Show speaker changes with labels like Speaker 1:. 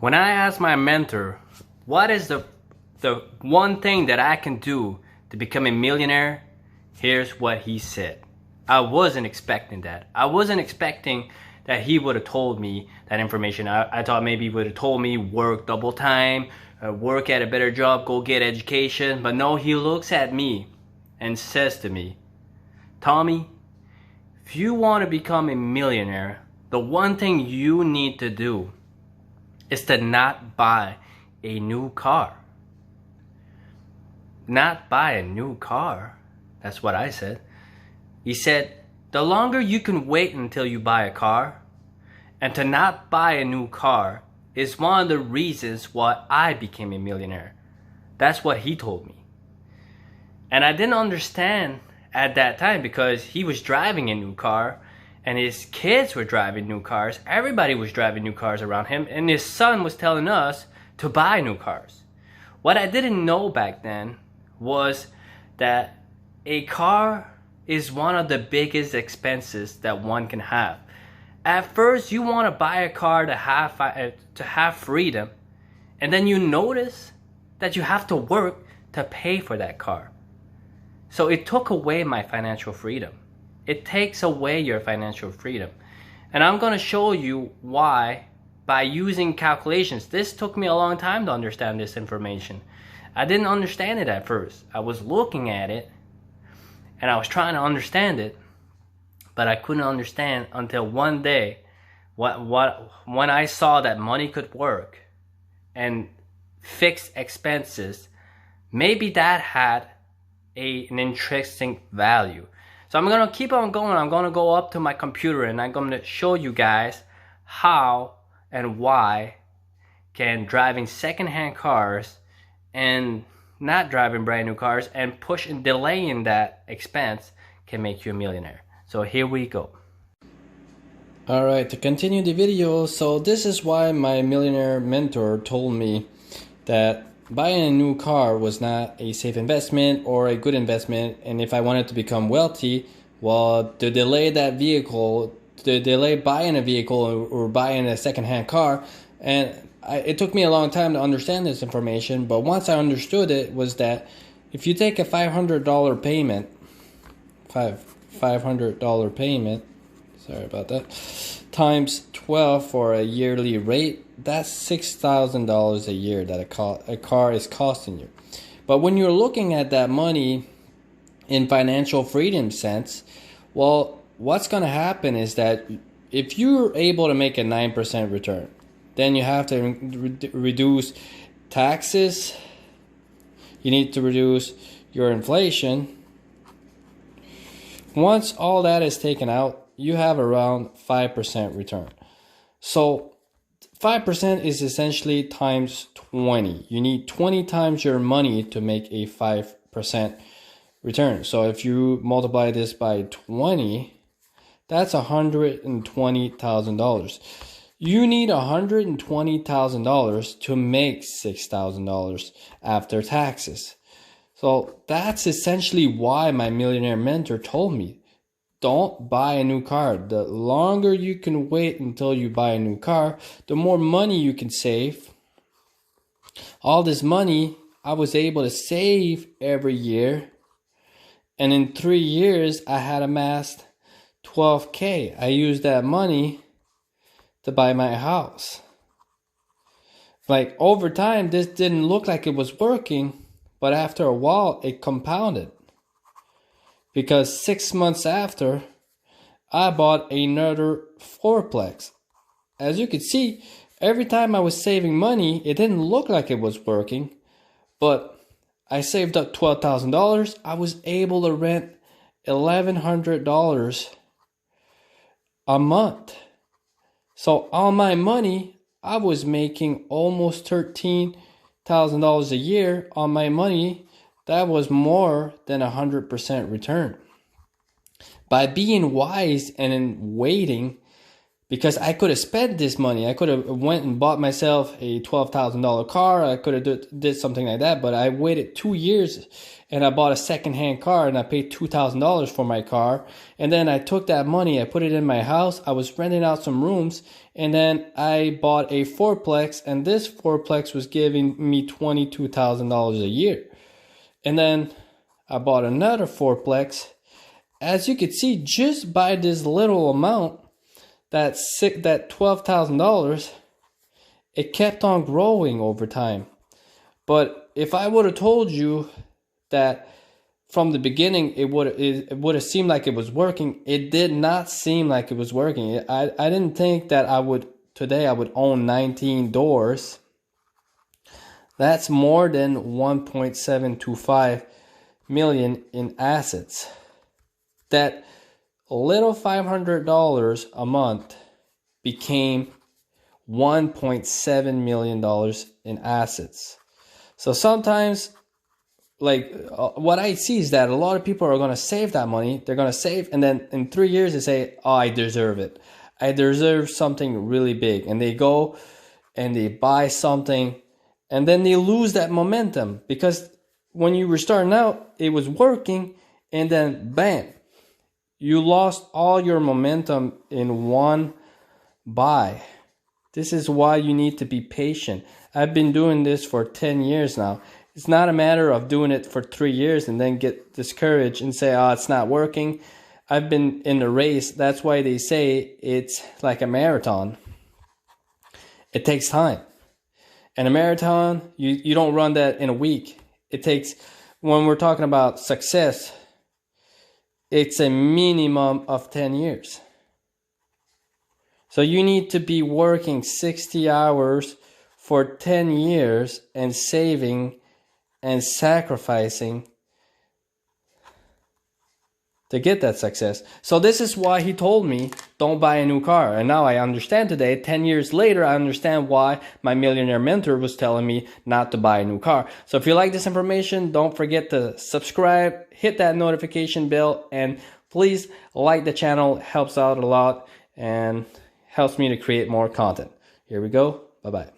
Speaker 1: When I asked my mentor, what is the one thing that I can do to become a millionaire, here's what he said. I wasn't expecting that. I wasn't expecting that he would have told me that information. I thought maybe he would have told me work double time, work at a better job, go get education. But no, he looks at me and says to me, Tommy, if you want to become a millionaire, the one thing you need to do is to not buy a new car. Not buy a new car. That's what I said. He said, the longer you can wait until you buy a car, and to not buy a new car is one of the reasons why I became a millionaire. That's what he told me. And I didn't understand at that time because he was driving a new car and his kids were driving new cars. Everybody was driving new cars around him, and his son was telling us to buy new cars. What I didn't know back then was that a car is one of the biggest expenses that one can have. At first, you want to buy a car to have freedom, and then you notice that you have to work to pay for that car. So it took away my financial freedom. It takes away your financial freedom. And I'm going to show you why by using calculations. This took me a long time to understand this information. I didn't understand it at first. I was looking at it and I was trying to understand it, but I couldn't understand until one day when I saw that money could work and fixed expenses, maybe that had an interesting value. So I'm going to keep on going. I'm going to go up to my computer and I'm going to show you guys how and why can driving secondhand cars and not driving brand new cars and pushing, delaying that expense can make you a millionaire. So here we go. Alright, to continue the video, so this is why my millionaire mentor told me that buying a new car was not a safe investment or a good investment, and if I wanted to become wealthy, well, to delay that vehicle, to delay buying a vehicle or buying a secondhand car, and it took me a long time to understand this information, but once I understood it, was that if you take a $500 payment, $500 payment, sorry about that, times 12 for a yearly rate, that's $6,000 a year that a car is costing you. But when you're looking at that money in financial freedom sense, well, what's going to happen is that if you're able to make a 9% return, then you have to reduce taxes, you need to reduce your inflation. Once all that is taken out, you have around 5% return. So 5% is essentially times 20. You need 20 times your money to make a 5% return. So if you multiply this by 20, that's $120,000. You need $120,000 to make $6,000 after taxes. So that's essentially why my millionaire mentor told me, don't buy a new car. The longer you can wait until you buy a new car, the more money you can save. All this money I was able to save every year. And in 3 years, I had amassed $12K. I used that money to buy my house. Like over time, this didn't look like it was working, but after a while, it compounded. Because 6 months after, I bought another fourplex. As you can see, every time I was saving money, it didn't look like it was working, but I saved up $12,000. I was able to rent $1,100 a month. So on my money, I was making almost $13,000 a year on my money. That was more than 100% return. By being wise and in waiting, because I could have spent this money. I could have went and bought myself a $12,000 car. I could have did something like that, but I waited 2 years and I bought a secondhand car and I paid $2,000 for my car. And then I took that money, I put it in my house. I was renting out some rooms, and then I bought a fourplex, and this fourplex was giving me $22,000 a year. And then I bought another fourplex. As you can see, just by this little amount, that $12,000, it kept on growing over time. But if I would have told you that from the beginning it would have seemed like it was working, it did not seem like it was working. I didn't think that today I would own 19 doors. That's more than 1.725 million in assets. That little $500 a month became $1.7 million in assets. So sometimes, like, what I see is that a lot of people are going to save that money. They're going to save, and then in 3 years they say, oh, I deserve it. I deserve something really big. And they go and they buy something, and then they lose that momentum, because when you were starting out, it was working, and then bam, you lost all your momentum in one buy. This is why you need to be patient. I've been doing this for 10 years now. It's not a matter of doing it for 3 years and then get discouraged and say, oh, it's not working. I've been in the race. That's why they say it's like a marathon. It takes time. And a marathon, you don't run that in a week. It takes, when we're talking about success, it's a minimum of 10 years. So you need to be working 60 hours for 10 years and saving and sacrificing to get that success. So this is why he told me, don't buy a new car. And now I understand today, 10 years later, I understand why my millionaire mentor was telling me not to buy a new car. So if you like this information, don't forget to subscribe, hit that notification bell, and please like the channel. It helps out a lot and helps me to create more content. Here we go. Bye-bye.